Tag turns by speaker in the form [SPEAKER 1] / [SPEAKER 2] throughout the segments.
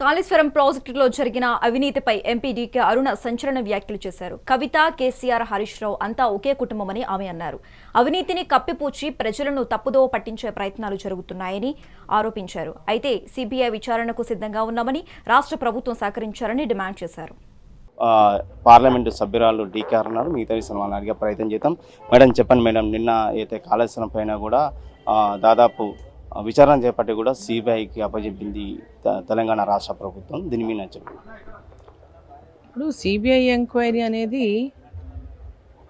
[SPEAKER 1] కాళేశ్వరం ప్రాజెక్టులో జరిగిన అవినీతిపై ఎంపీ డీకే అరుణ సంచలన వ్యాఖ్యలు చేశారు. కవిత, కేసీఆర్, హరీష్ రావు అంతా ఒకే కుటుంబమని ఆమె అన్నారు. అవినీతిని కప్పిపూచి ప్రజలను తప్పుదోవ పట్టించే ప్రయత్నాలు జరుగుతున్నాయని ఆరోపించారు. అయితే సిబిఐ విచారణకు సిద్ధంగా ఉన్నామని, రాష్ట్ర ప్రభుత్వం సహకరించాలని డిమాండ్ చేశారు.
[SPEAKER 2] పార్లమెంటు సభ్యురాలు డీకే అరుణ మిగతా విషయాలు అడిగే ప్రయత్నం చేద్దాం. మేడం చెప్పండి మేడం, నిన్న అయితే కాళేశ్వరం పైన కూడా దాదాపు విచారణ చేపట్టి కూడా సిబిఐకి అప్పచెప్పింది తెలంగాణ రాష్ట్ర ప్రభుత్వం. దీని మీద చెప్పండి.
[SPEAKER 3] ఇప్పుడు సిబిఐ ఎంక్వైరీ అనేది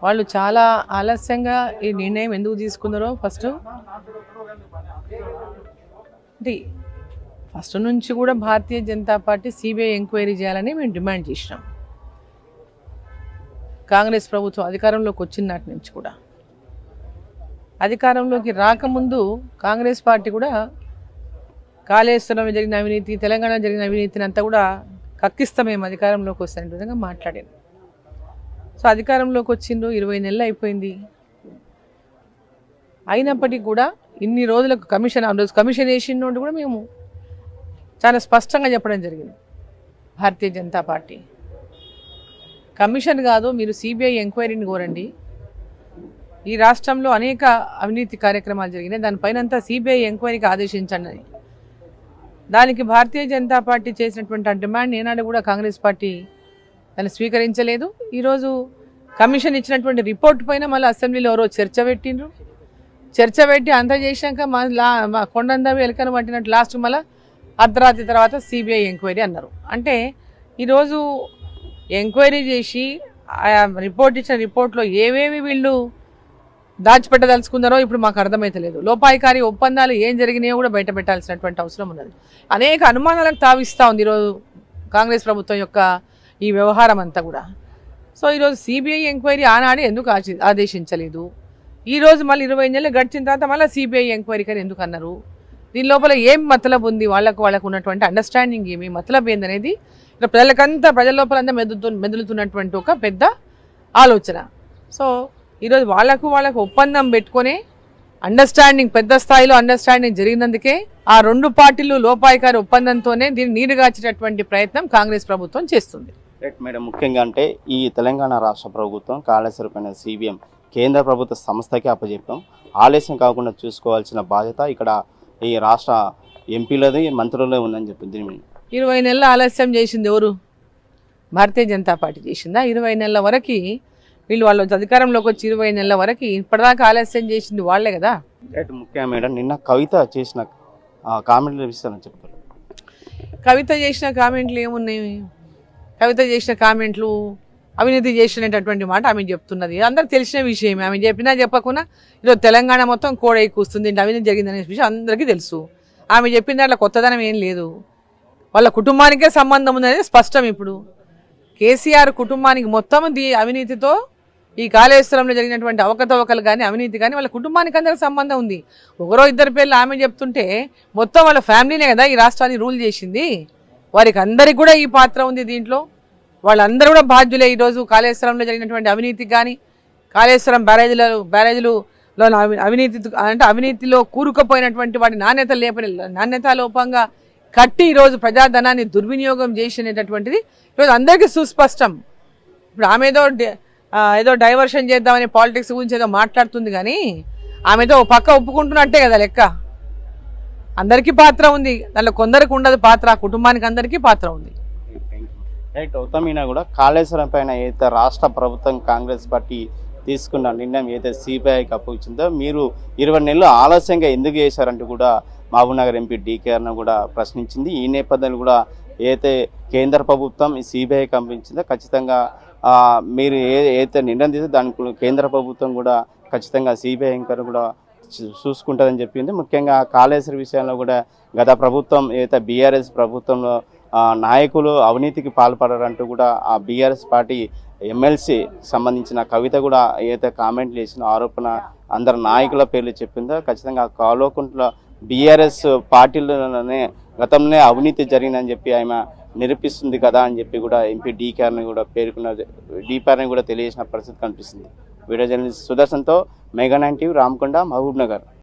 [SPEAKER 3] వాళ్ళు చాలా ఆలస్యంగా ఈ నిర్ణయం ఎందుకు తీసుకున్నారో ఫస్ట్ నుంచి కూడా Bharatiya Janata party CBI enquiry చేయాలని మేము డిమాండ్ చేసినాం. కాంగ్రెస్ ప్రభుత్వం అధికారంలోకి వచ్చినటి నుంచి కూడా, అధికారంలోకి రాకముందు కాంగ్రెస్ పార్టీ కూడా కాళేశ్వరంలో జరిగిన అవినీతి, తెలంగాణ జరిగిన అవినీతిని అంతా కూడా కక్కిస్తాం మేము అధికారంలోకి వస్తున్న విధంగా మాట్లాడాను. సో అధికారంలోకి వచ్చిండ్రు, 20 నెలలు అయిపోయింది. అయినప్పటికీ కూడా ఇన్ని రోజులకు కమిషన్ వేసినోడు కూడా మేము చాలా స్పష్టంగా చెప్పడం జరిగింది. భారతీయ జనతా పార్టీ కమిషన్ కాదు, మీరు సిబిఐ ఎంక్వైరీని కోరండి. ఈ రాష్ట్రంలో అనేక అవినీతి కార్యక్రమాలు జరిగినాయి, దానిపైనంతా సిబిఐ ఎంక్వైరీకి ఆదేశించండి అని. దానికి భారతీయ జనతా పార్టీ చేసినటువంటి ఆ డిమాండ్ ఏనాడు కూడా కాంగ్రెస్ పార్టీ దాన్ని స్వీకరించలేదు. ఈరోజు కమిషన్ ఇచ్చినటువంటి రిపోర్ట్ పైన మళ్ళీ అసెంబ్లీలో ఎవరో చర్చ పెట్టి అంతా చేసినాక మా కొండందవి ఎలకను పట్టినట్టు లాస్ట్ మళ్ళీ అర్ధరాత్రి తర్వాత సిబిఐ ఎంక్వైరీ అన్నారు. అంటే ఈరోజు ఎంక్వైరీ చేసి రిపోర్ట్ ఇచ్చిన రిపోర్ట్లో ఏవేవి వీళ్ళు దాచిపెట్టదలుచుకున్నారో ఇప్పుడు మాకు అర్థమైతలేదు. లోపాయికారి ఒప్పందాలు ఏం జరిగినాయో కూడా బయట పెట్టాల్సినటువంటి అవసరం ఉన్నది. అనేక అనుమానాలకు తావిస్తూ ఉంది ఈరోజు కాంగ్రెస్ ప్రభుత్వం యొక్క ఈ వ్యవహారం అంతా కూడా. సో ఈరోజు సిబిఐ ఎంక్వైరీ ఆనాడే ఎందుకు ఆదేశించలేదు? ఈరోజు మళ్ళీ 20 నెలలు గడిచిన తర్వాత మళ్ళీ సిబిఐ ఎంక్వైరీ కానీ ఎందుకు అన్నారు? దీని లోపల ఏం మతలబు ఉంది? వాళ్ళకు ఉన్నటువంటి అండర్స్టాండింగ్ ఏమి, మతలబు ఏందనేది ప్రజల లోపలంతా మెదులుతున్నటువంటి ఒక పెద్ద ఆలోచన. సో ఈరోజు వాళ్ళకు ఒప్పందం పెట్టుకొని అండర్స్టాండింగ్, పెద్ద స్థాయిలో అండర్స్టాండింగ్ జరిగినందుకే ఆ రెండు పార్టీలు లోపాయికారి ఒప్పందంతోనే దీన్ని నీరుగాచేటటువంటి ప్రయత్నం కాంగ్రెస్ ప్రభుత్వం చేస్తుంది.
[SPEAKER 2] రైట్ మేడం, ముఖ్యంగా అంటే ఈ తెలంగాణ రాష్ట్ర ప్రభుత్వం కాళేశ్వరం సిబిఎం కేంద్ర ప్రభుత్వ సంస్థకి అప్పచెప్పాం. ఆలస్యం కాకుండా చూసుకోవాల్సిన బాధ్యత ఇక్కడ ఈ రాష్ట్ర ఎంపీలది, మంత్రులదే ఉందని చెప్పింది. దీని మీద
[SPEAKER 3] 20 నెలల ఆలస్యం చేసింది ఎవరు? భారతీయ జనతా పార్టీ చేసిందా? 20 నెలల వరకు వాళ్ళు అధికారంలోకి వచ్చి 20 నెలల వరకు ఇప్పటిదాకా ఆలస్యం చేసింది వాళ్లే కదా.
[SPEAKER 2] రైట్, ముఖ్యంగా మేడం నిన్న కవిత చేసిన కామెంట్లు విషయాన్ని చెప్తారు.
[SPEAKER 3] కవిత చేసిన కామెంట్లు ఏమున్నాయి? కవిత చేసిన కామెంట్లు అవినీతి చేసినటువంటి మాట ఆమె చెప్తున్నది, అందరికి తెలిసిన విషయమే. ఆమె చెప్పినా చెప్పకుండా ఈరోజు తెలంగాణ మొత్తం కోడై కూస్తుంది, అవినీతి జరిగిందనే విషయం అందరికీ తెలుసు. ఆమె చెప్పిన దాంట్లో కొత్తదనం ఏం లేదు. వాళ్ళ కుటుంబానికే సంబంధం ఉందనేది స్పష్టం. ఇప్పుడు కేసీఆర్ కుటుంబానికి మొత్తం అవినీతితో, ఈ కాళేశ్వరంలో జరిగినటువంటి అవకతవకలు కానీ అవినీతి కానీ వాళ్ళ కుటుంబానికి అందరికి సంబంధం ఉంది. ఒకరో ఇద్దరు పేర్లు ఆమె చెప్తుంటే మొత్తం వాళ్ళ ఫ్యామిలీనే కదా ఈ రాష్ట్రాన్ని రూల్ చేసింది. వారికి అందరికి కూడా ఈ పాత్ర ఉంది దీంట్లో. వాళ్ళందరూ కూడా బాధ్యులే. ఈరోజు కాళేశ్వరంలో జరిగినటువంటి అవినీతికి కానీ, కాళేశ్వరం బ్యారేజీలో అవినీతిలో కూరుకుపోయినటువంటి వాటి నాణ్యత లోపంగా కట్టి ఈరోజు ప్రజాధనాన్ని దుర్వినియోగం చేసినటువంటిది ఈరోజు అందరికీ సుస్పష్టం. ఇప్పుడు ఆమె ఏదో డైవర్షన్ చేద్దామని పాలిటిక్స్ గురించి ఏదో మాట్లాడుతుంది, కానీ ఆమెతో పక్క ఒప్పుకుంటున్నట్టే కదా లెక్క. అందరికీ పాత్ర ఉంది దాంట్లో, కొందరికి ఉండదు పాత్ర, కుటుంబానికి అందరికీ పాత్ర ఉంది.
[SPEAKER 2] రైట్, ఉత్తమీనా కూడా కాళేశ్వరం పైన అయితే రాష్ట్ర ప్రభుత్వం కాంగ్రెస్ పార్టీ తీసుకున్న నిర్ణయం అయితే సిబిఐకి అప్పగించిందో మీరు 20 నెలలు ఆలస్యంగా ఎందుకు చేశారంటూ కూడా మహబూబ్నగర్ ఎంపీ డీకే అరుణ కూడా ప్రశ్నించింది. ఈ నేపథ్యంలో కూడా ఏదైతే కేంద్ర ప్రభుత్వం ఈ సిబిఐకి పంపించిందో ఖచ్చితంగా మీరు ఏదైతే నిర్ణయం తీస్తే దానికి కేంద్ర ప్రభుత్వం కూడా ఖచ్చితంగా సిబిఐ ఎంక్వైరీ కూడా చూసుకుంటుందని చెప్పింది. ముఖ్యంగా కాళేశ్వరం విషయంలో కూడా గత ప్రభుత్వం ఏదైతే బీఆర్ఎస్ ప్రభుత్వంలో నాయకులు అవినీతికి పాల్పడారంటూ కూడా ఆ బీఆర్ఎస్ పార్టీ ఎమ్మెల్సీ సంబంధించిన కవిత కూడా ఏదైతే కామెంట్లు చేసిన ఆరోపణ అందరు నాయకుల పేర్లు చెప్పిందో ఖచ్చితంగా కాలోకుంట్ల బీఆర్ఎస్ పార్టీలోనే గతంలోనే అవినీతి జరిగిందని చెప్పి ఆమె నిరూపిస్తుంది కదా అని చెప్పి కూడా ఎంపీ డీకే అరుణ కూడా కూడా తెలియజేసిన పరిస్థితి కనిపిస్తుంది. వీడియో జర్నలిస్ట్ సుదర్శన్తో మెగా 9 టీవీ, రామకొండ, మహబూబ్నగర్.